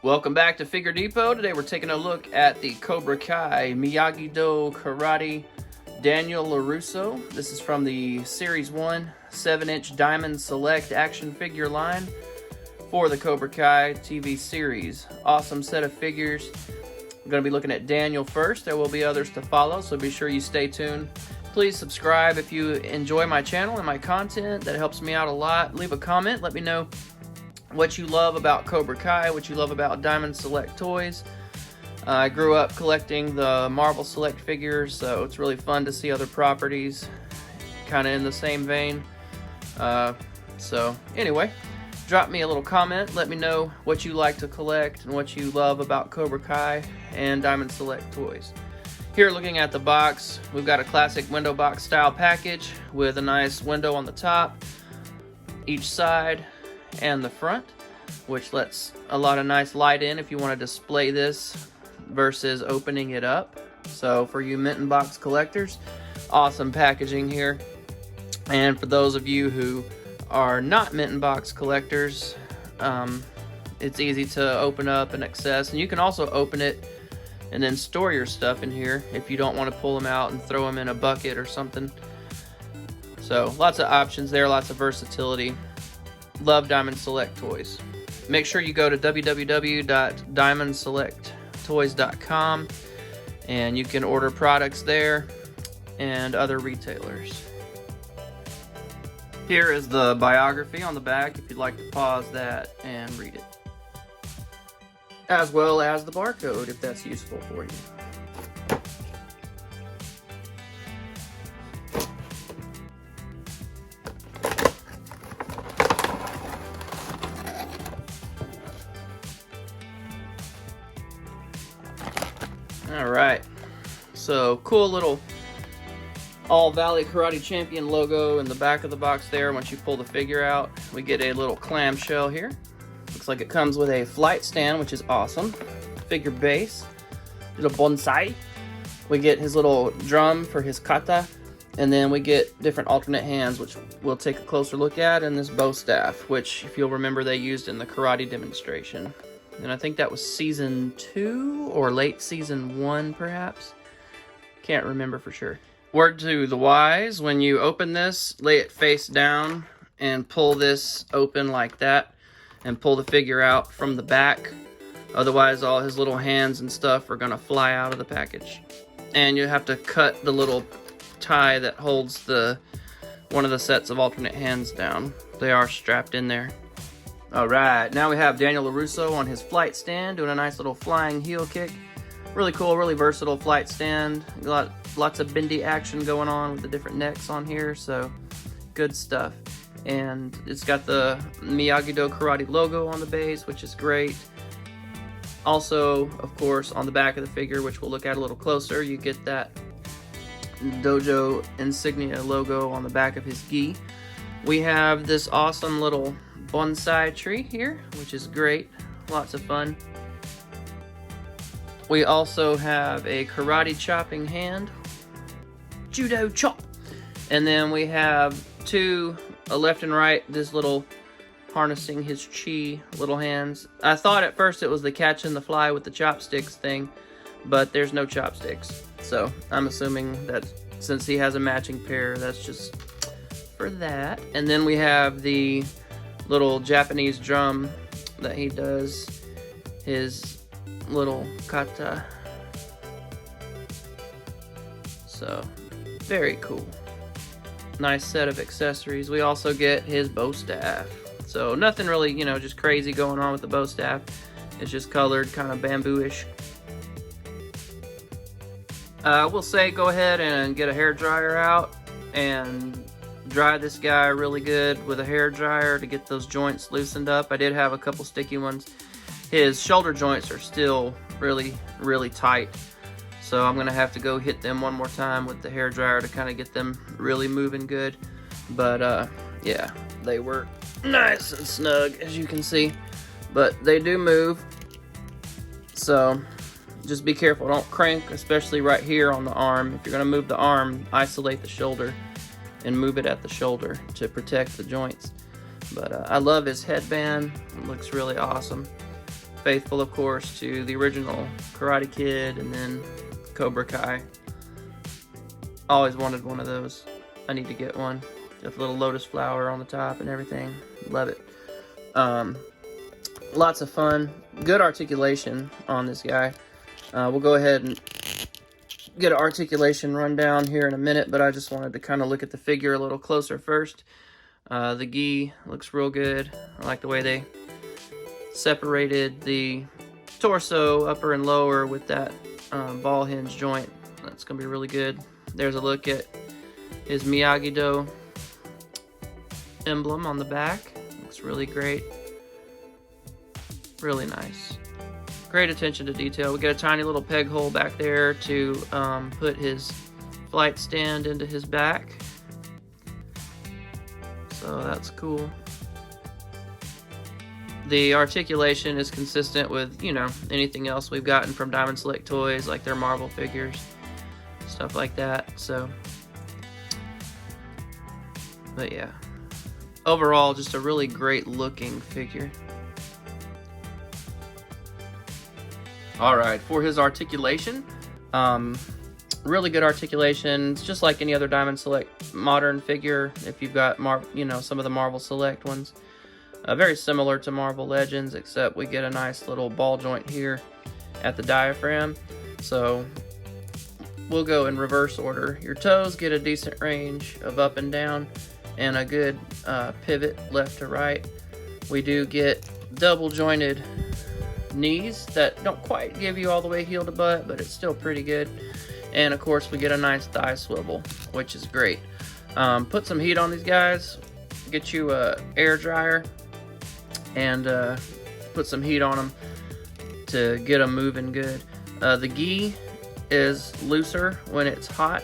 Welcome back to Figure Depot. Today we're taking a look at the Cobra Kai Miyagi-Do Karate Daniel LaRusso. This is from the Series 1 7-inch Diamond Select action figure line for the Cobra Kai TV series. Awesome set of figures. I'm going to be looking at Daniel first. There will be others to follow, so be sure you stay tuned. Please subscribe if you enjoy my channel and my content. That helps me out a lot. Leave a comment. Let me know what you love about Cobra Kai, what you love about Diamond Select toys. I grew up collecting the Marvel Select figures, so it's really fun to see other properties kind of in the same vein. So anyway, drop me a little comment. Let me know what you like to collect and what you love about Cobra Kai and Diamond Select toys. Here, looking at the box, we've got a classic window box style package with a nice window on the top, each side, and the front, which lets a lot of nice light in if you want to display this versus opening it up. So for you mint and box collectors, awesome packaging here. And for those of you who are not mint and box collectors, it's easy to open up and access, and you can also open it and then store your stuff in here if you don't want to pull them out and throw them in a bucket or something. So lots of options there, lots of versatility. Love Diamond Select toys. Make sure you go to www.diamondselecttoys.com and you can order products there and other retailers. Here is the biography on the back if you'd like to pause that and read it, as well as the barcode if that's useful for you. Alright, so cool little All Valley Karate Champion logo in the back of the box there. Once you pull the figure out, we get a little clamshell here. Looks like it comes with a flight stand, which is awesome. Figure base, little bonsai. We get his little drum for his kata, and then we get different alternate hands, which we'll take a closer look at, and this bow staff, which, if you'll remember, they used in the karate demonstration. And I think that was season 2 or late season 1, perhaps. Can't remember for sure. Word to the wise, when you open this, lay it face down and pull this open like that and pull the figure out from the back. Otherwise, all his little hands and stuff are gonna fly out of the package. And you have to cut the little tie that holds one of the sets of alternate hands down. They are strapped in there. Alright, now we have Daniel LaRusso on his flight stand doing a nice little flying heel kick. Really cool, really versatile flight stand. Lots of bendy action going on with the different necks on here, so good stuff. And it's got the Miyagi-Do Karate logo on the base, which is great. Also, of course, on the back of the figure, which we'll look at a little closer, you get that dojo insignia logo on the back of his gi. We have this awesome little bonsai tree here, which is great. Lots of fun. We also have a karate chopping hand, judo chop. And then we have two, a left and right, this little harnessing his chi little hands. I thought at first it was the catching the fly with the chopsticks thing, but there's no chopsticks. So I'm assuming that since he has a matching pair, that's just for that. And then we have the little Japanese drum that he does, his little kata. So very cool. Nice set of accessories. We also get his bow staff. So nothing really, just crazy going on with the bow staff. It's just colored kind of bamboo-ish. I will say go ahead and get a hair dryer out and dry this guy really good with a hair dryer to get those joints loosened up. I did have a couple sticky ones. His shoulder joints are still really, really tight. So I'm gonna have to go hit them one more time with the hair dryer to kind of get them really moving good. But yeah, they work nice and snug, as you can see. But they do move. So just be careful, don't crank, especially right here on the arm. If you're gonna move the arm, isolate the shoulder and move it at the shoulder to protect the joints. But I love his headband. It looks really awesome. faithful, of course, to the original Karate Kid and then Cobra Kai. Always wanted one of those. I need to get one with a little lotus flower on the top and everything. Love it. Lots of fun. Good articulation on this guy. We'll go ahead and get an articulation rundown here in a minute, but I just wanted to kind of look at the figure a little closer first. The gi looks real good. I like the way they separated the torso, upper and lower, with that ball hinge joint. That's going to be really good. There's a look at his Miyagi-Do emblem on the back. Looks really great. Really nice. Great attention to detail. We got a tiny little peg hole back there to put his flight stand into his back. So that's cool. The articulation is consistent with, you know, anything else we've gotten from Diamond Select Toys, like their Marvel figures, stuff like that. So, but yeah, overall, just a really great looking figure. All right, for his articulation, really good articulation. It's just like any other Diamond Select modern figure. If you've got, you know, some of the Marvel Select ones, very similar to Marvel Legends, except we get a nice little ball joint here at the diaphragm. So we'll go in reverse order. Your toes get a decent range of up and down, and a good pivot left to right. We do get double jointed knees that don't quite give you all the way heel to butt, but it's still pretty good. And of course we get a nice thigh swivel, which is great. Put some heat on these guys, get you a air dryer, and put some heat on them to get them moving good. The gi is looser when it's hot,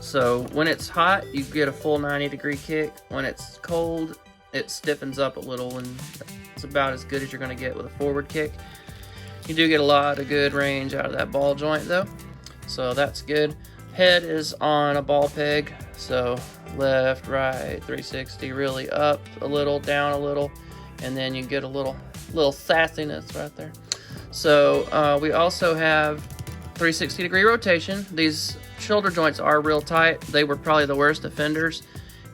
so when it's hot you get a full 90-degree kick. When it's cold it stiffens up a little, and it's about as good as you're going to get with a forward kick. You do get a lot of good range out of that ball joint though, so that's good. Head is on a ball peg, so left, right, 360, really up a little, down a little, and then you get a little sassiness right there. So we also have 360-degree rotation. These shoulder joints are real tight. They were probably the worst offenders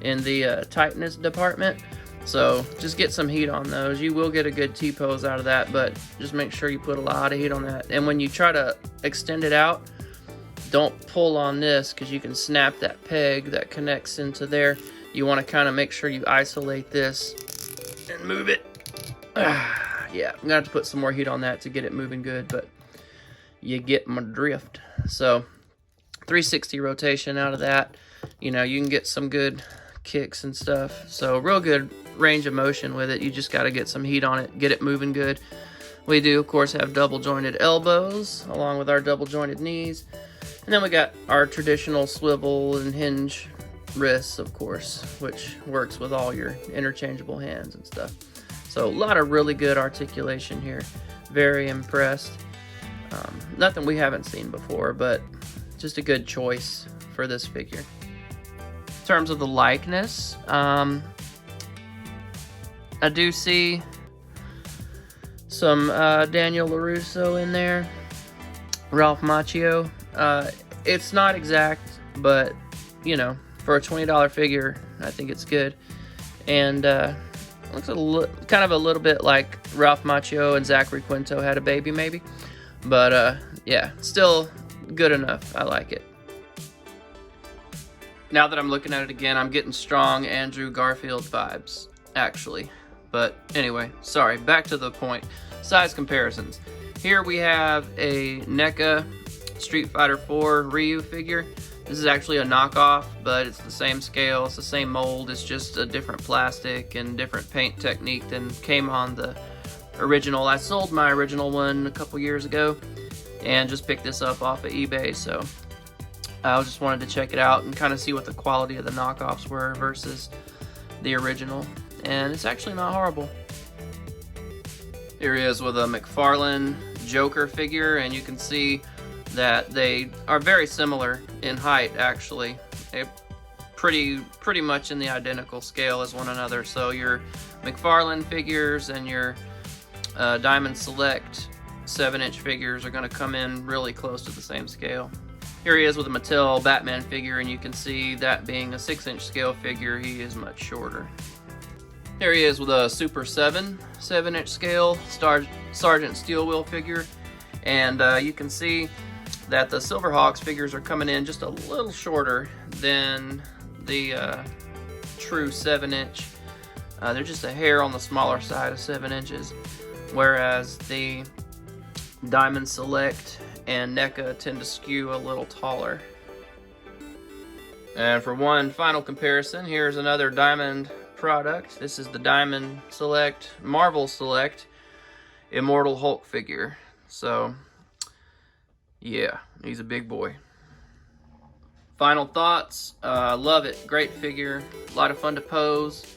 in the tightness department. So just get some heat on those. You will get a good T-pose out of that, but just make sure you put a lot of heat on that. And when you try to extend it out, don't pull on this, because you can snap that peg that connects into there. You want to kind of make sure you isolate this and move it. Yeah, I'm gonna have to put some more heat on that to get it moving good, but you get my drift. So 360 rotation out of that. You know, you can get some good kicks and stuff. So real good range of motion with it. You just got to get some heat on it, get it moving good. We do, of course, have double jointed elbows along with our double jointed knees. And then we got our traditional swivel and hinge wrists, of course, which works with all your interchangeable hands and stuff. So a lot of really good articulation here. Very impressed. Nothing we haven't seen before, but just a good choice for this figure. In terms of the likeness, I do see some Daniel LaRusso in there, Ralph Macchio. It's not exact, but you know, for a $20 figure, I think it's good. And looks kind of a little bit like Ralph Macchio and Zachary Quinto had a baby, maybe. But yeah, still good enough. I like it. Now that I'm looking at it again, I'm getting strong Andrew Garfield vibes, actually. But anyway, sorry, back to the point. Size comparisons. Here we have a NECA Street Fighter 4 Ryu figure. This is actually a knockoff, but it's the same scale, it's the same mold, it's just a different plastic and different paint technique than came on the original. I sold my original one a couple years ago and just picked this up off of eBay, so I just wanted to check it out and kind of see what the quality of the knockoffs were versus the original, and it's actually not horrible. Here he is with a McFarlane Joker figure, and you can see that they are very similar in height, actually. They're pretty much in the identical scale as one another. So your McFarlane figures and your Diamond Select 7-inch figures are going to come in really close to the same scale. Here he is with a Mattel Batman figure, and you can see that being a 6-inch scale figure, he is much shorter. Here he is with a Super 7-inch scale Sergeant Steel Wheel figure, and you can see that the Silverhawks figures are coming in just a little shorter than the true 7-inch. They're just a hair on the smaller side of 7 inches, whereas the Diamond Select and NECA tend to skew a little taller. And for one final comparison, here's another Diamond product. This is the Diamond Select, Marvel Select Immortal Hulk figure. So, yeah, he's a big boy. Final thoughts, love it. Great figure, a lot of fun to pose.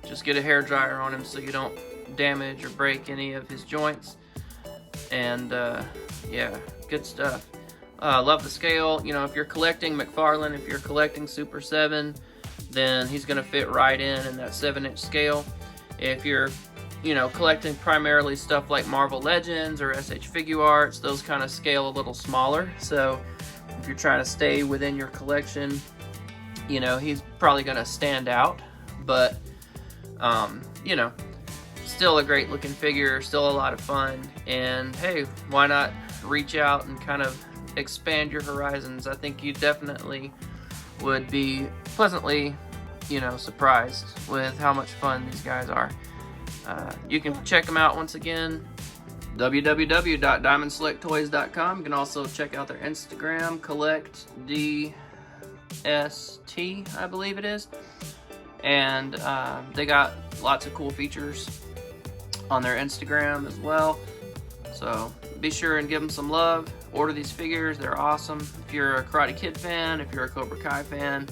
Just get a hair dryer on him so you don't damage or break any of his joints. And yeah, good stuff. Love the scale. You know, if you're collecting McFarlane, if you're collecting Super 7, then he's going to fit right in that 7-inch scale. If you're, you know, collecting primarily stuff like Marvel Legends or SH Figuarts, those kind of scale a little smaller. So if you're trying to stay within your collection, you know, he's probably going to stand out. But, you know, still a great looking figure, still a lot of fun. And hey, why not reach out and kind of expand your horizons? I think you definitely would be pleasantly, you know, surprised with how much fun these guys are. You can check them out once again, www.diamondselecttoys.com. You can also check out their Instagram, collectdst, I believe it is. And they got lots of cool features on their Instagram as well. So be sure and give them some love. Order these figures, they're awesome. If you're a Karate Kid fan, if you're a Cobra Kai fan,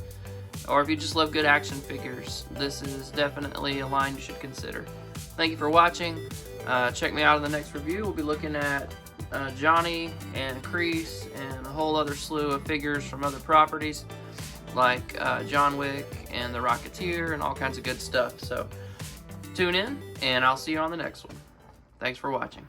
or if you just love good action figures, this is definitely a line you should consider. Thank you for watching. Check me out in the next review. We'll be looking at Johnny and Kreese and a whole other slew of figures from other properties like John Wick and the Rocketeer and all kinds of good stuff. So tune in, and I'll see you on the next one. Thanks for watching.